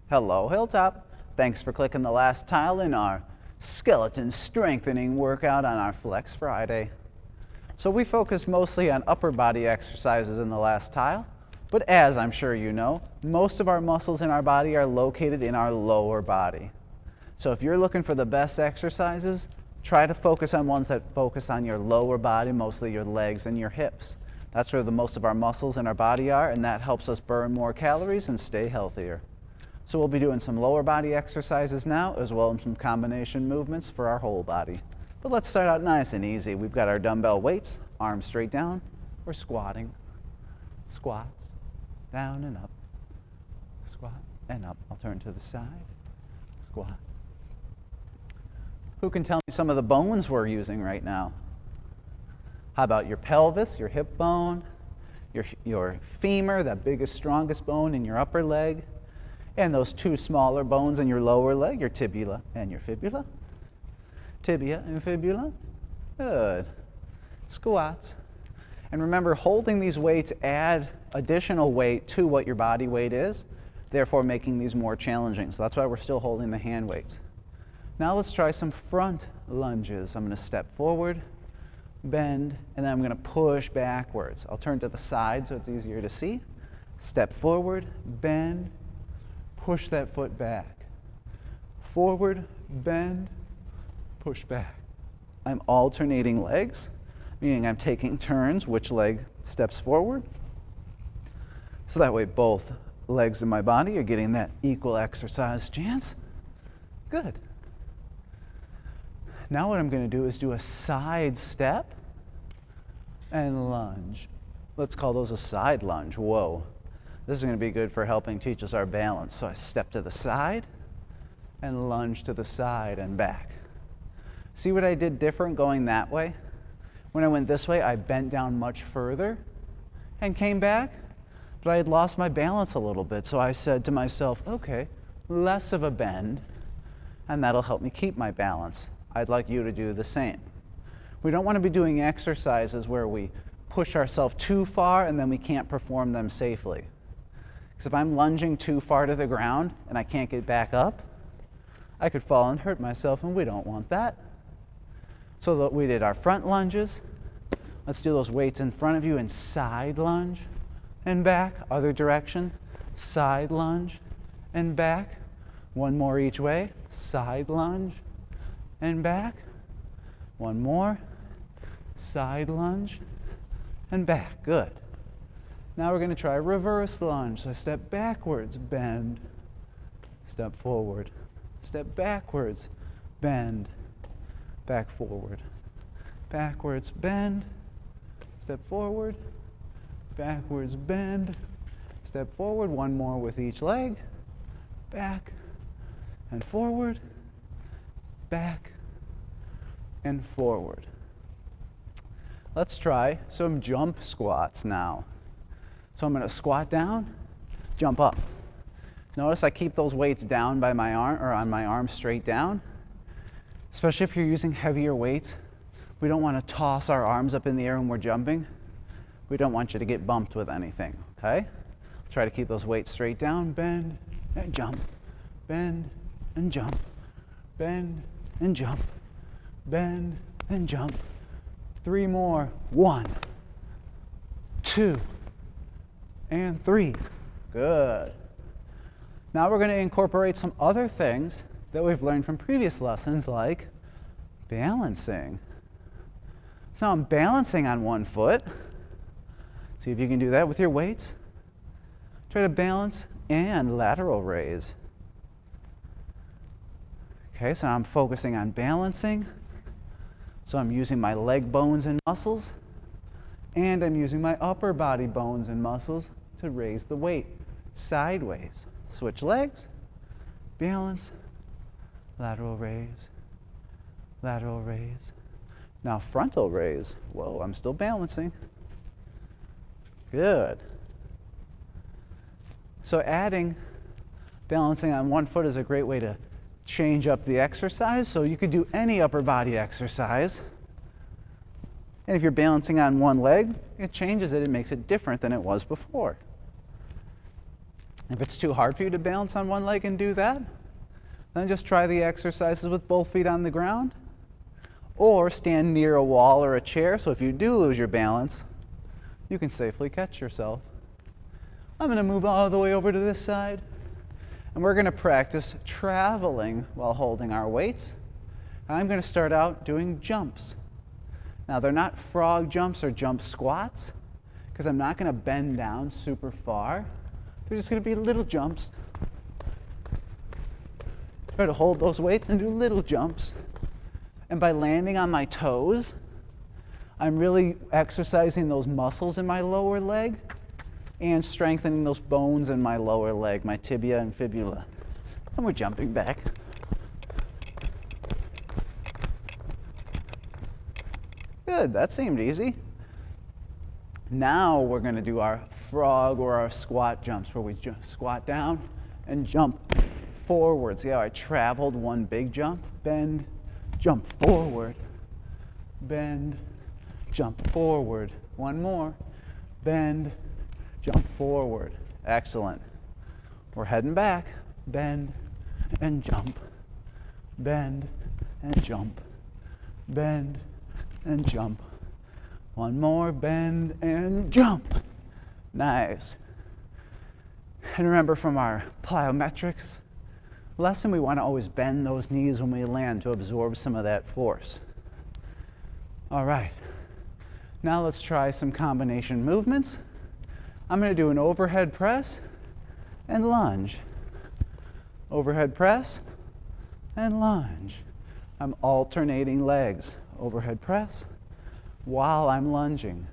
Hello, Hilltop. Thanks for clicking the last tile in our skeleton strengthening workout on our Flex Friday. So we focused mostly on upper body exercises in the last tile, but as I'm sure you know, most of our muscles in our body are located in our lower body. So if you're looking for the best exercises, try to focus on ones that focus on your lower body, mostly your legs and your hips. That's where the most of our muscles in our body are, and that helps us burn more calories and stay healthier. So we'll be doing some lower body exercises now, as well as some combination movements for our whole body. But let's start out nice and easy. We've got our dumbbell weights, arms straight down. We're squatting. Squats, down and up. Squat and up. I'll turn to the side. Squat. Who can tell me some of the bones we're using right now? How about your pelvis, your hip bone, your femur, that biggest, strongest bone in your upper leg, and those two smaller bones in your lower leg, your tibia and your fibula. Tibia and fibula. Good. Squats. And remember, holding these weights add additional weight to what your body weight is, therefore making these more challenging. So that's why we're still holding the hand weights. Now let's try some front lunges. I'm going to step forward, bend, and then I'm going to push backwards. I'll turn to the side so it's easier to see. Step forward, bend, push that foot back. Forward, bend, push back. I'm alternating legs, meaning I'm taking turns, which leg steps forward. So that way both legs in my body are getting that equal exercise chance. Good. Now what I'm going to do is do a side step and lunge. Let's call those a side lunge. Whoa. This is going to be good for helping teach us our balance. So I step to the side and lunge to the side and back. See what I did different going that way? When I went this way, I bent down much further and came back, but I had lost my balance a little bit. So I said to myself, okay, less of a bend, and that'll help me keep my balance. I'd like you to do the same. We don't want to be doing exercises where we push ourselves too far and then we can't perform them safely. Because if I'm lunging too far to the ground and I can't get back up, I could fall and hurt myself, and we don't want that. So we did our front lunges. Let's do those weights in front of you and side lunge and back, other direction, side lunge and back. One more each way, side lunge and back. One more, side lunge and back. Good. Now we're going to try a reverse lunge. So I step backwards, bend, step forward, step backwards, bend, back forward, backwards, bend, step forward, backwards, bend, step forward. One more with each leg, back and forward, back and forward. Let's try some jump squats now. So I'm going to squat down, jump up. Notice I keep those weights down by my arm, or on my arm straight down. Especially if you're using heavier weights, we don't want to toss our arms up in the air when we're jumping. We don't want you to get bumped with anything, okay? Try to keep those weights straight down, bend and jump, bend and jump, bend and jump, bend and jump. 3 more. 1, 2, and 3. Good. Now we're going to incorporate some other things that we've learned from previous lessons, like balancing. So I'm balancing on one foot. See if you can do that with your weights. Try to balance and lateral raise. Okay, so I'm focusing on balancing. So I'm using my leg bones and muscles, and I'm using my upper body bones and muscles to raise the weight sideways. Switch legs, balance, lateral raise, lateral raise. Now frontal raise. Whoa, I'm still balancing. Good. So balancing on one foot is a great way to change up the exercise. So you could do any upper body exercise. And if you're balancing on one leg, it changes it. It makes it different than it was before. If it's too hard for you to balance on one leg and do that, then just try the exercises with both feet on the ground, or stand near a wall or a chair, so if you do lose your balance, you can safely catch yourself. I'm going to move all the way over to this side, and we're going to practice traveling while holding our weights. And I'm going to start out doing jumps. Now, they're not frog jumps or jump squats, because I'm not going to bend down super far. They're just going to be little jumps. Try to hold those weights and do little jumps. And by landing on my toes, I'm really exercising those muscles in my lower leg and strengthening those bones in my lower leg, my tibia and fibula. And we're jumping back. Good, that seemed easy. Now we're going to do our frog or our squat jumps, where we squat down and jump forward. See how I traveled one big jump? Bend, jump forward, bend, jump forward. One more, bend, jump forward. Excellent. We're heading back. Bend and jump, bend and jump, bend and jump. One more, bend and jump. Nice. And remember from our plyometrics lesson, we want to always bend those knees when we land to absorb some of that force. All right. Now let's try some combination movements. I'm going to do an overhead press and lunge. Overhead press and lunge. I'm alternating legs. Overhead press while I'm lunging.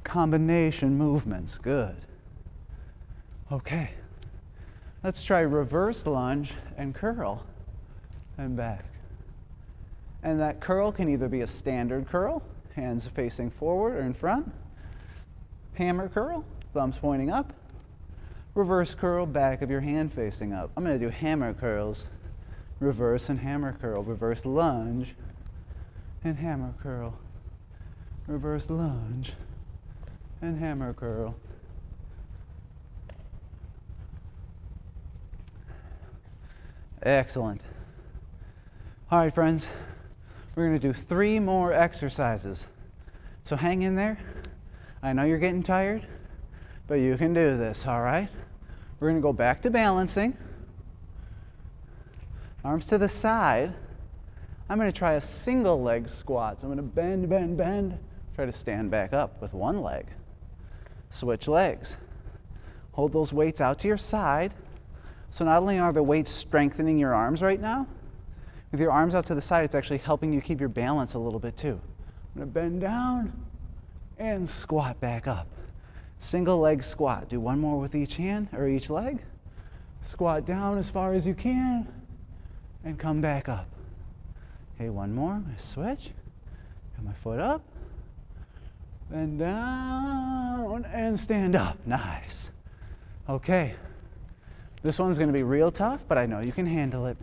Combination movements. Good. Okay. Let's try reverse lunge and curl and back. And that curl can either be a standard curl, hands facing forward or in front. Hammer curl, thumbs pointing up. Reverse curl, back of your hand facing up. I'm going to do hammer curls, reverse and hammer curl, reverse lunge and hammer curl, reverse lunge and hammer curl. Excellent. All right, friends, we're going to do 3 more exercises. So hang in there. I know you're getting tired, but you can do this, all right? We're going to go back to balancing. Arms to the side. I'm going to try a single leg squat. So I'm going to bend, bend, bend. Try to stand back up with one leg. Switch legs. Hold those weights out to your side. So not only are the weights strengthening your arms right now, with your arms out to the side, it's actually helping you keep your balance a little bit too. I'm going to bend down and squat back up. Single leg squat. Do one more with each hand or each leg. Squat down as far as you can and come back up. Okay, one more. I switch. Got my foot up. Bend down and stand up. Nice. Okay. This one's going to be real tough, but I know you can handle it.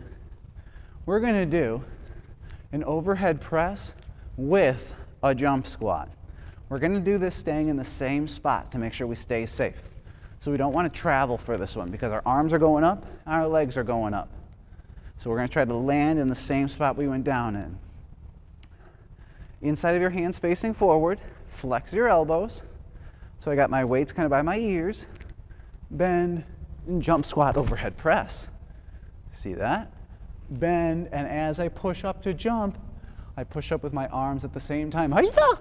We're going to do an overhead press with a jump squat. We're going to do this staying in the same spot to make sure we stay safe. So we don't want to travel for this one because our arms are going up, our legs are going up. So we're going to try to land in the same spot we went down in. Inside of your hands facing forward, flex your elbows. So I got my weights kind of by my ears. Bend and jump squat overhead press. See that? Bend, and as I push up to jump, I push up with my arms at the same time. Hi-ya!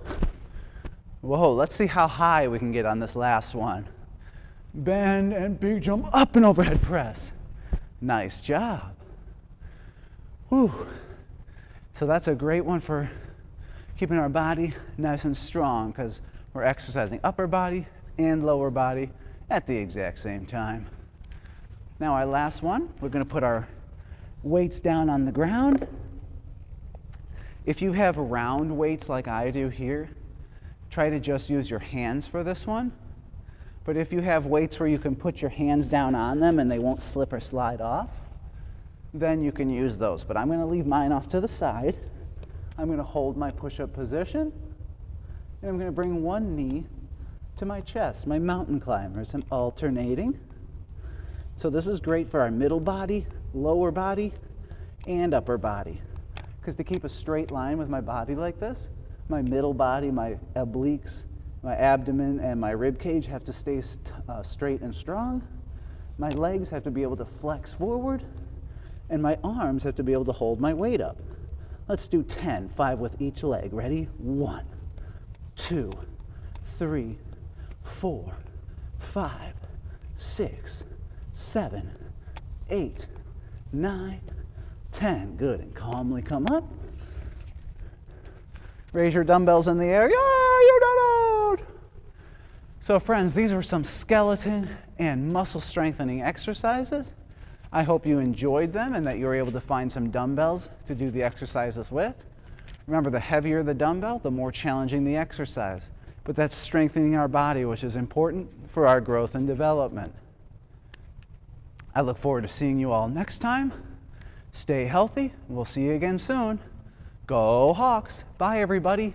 Whoa, let's see how high we can get on this last one. Bend and big jump up and overhead press. Nice job. Whew. So that's a great one for keeping our body nice and strong because we're exercising upper body and lower body at the exact same time. Now our last one, we're going to put our weights down on the ground. If you have round weights like I do here, try to just use your hands for this one. But if you have weights where you can put your hands down on them and they won't slip or slide off, then you can use those. But I'm going to leave mine off to the side. I'm going to hold my push-up position, and I'm going to bring one knee to my chest, my mountain climbers, and alternating. So this is great for our middle body, lower body, and upper body. Because to keep a straight line with my body like this, my middle body, my obliques, my abdomen, and my rib cage have to stay straight and strong. My legs have to be able to flex forward, and my arms have to be able to hold my weight up. Let's do 10, 5 with each leg. Ready? 1, 2, 3, 4, 5, 6, 7, 8, 9, 10. Good. And calmly come up. Raise your dumbbells in the air. Yeah, you're not out. So friends, these were some skeleton and muscle strengthening exercises. I hope you enjoyed them and that you were able to find some dumbbells to do the exercises with. Remember, the heavier the dumbbell, the more challenging the exercise. But that's strengthening our body, which is important for our growth and development. I look forward to seeing you all next time. Stay healthy. We'll see you again soon. Go Hawks. Bye, everybody.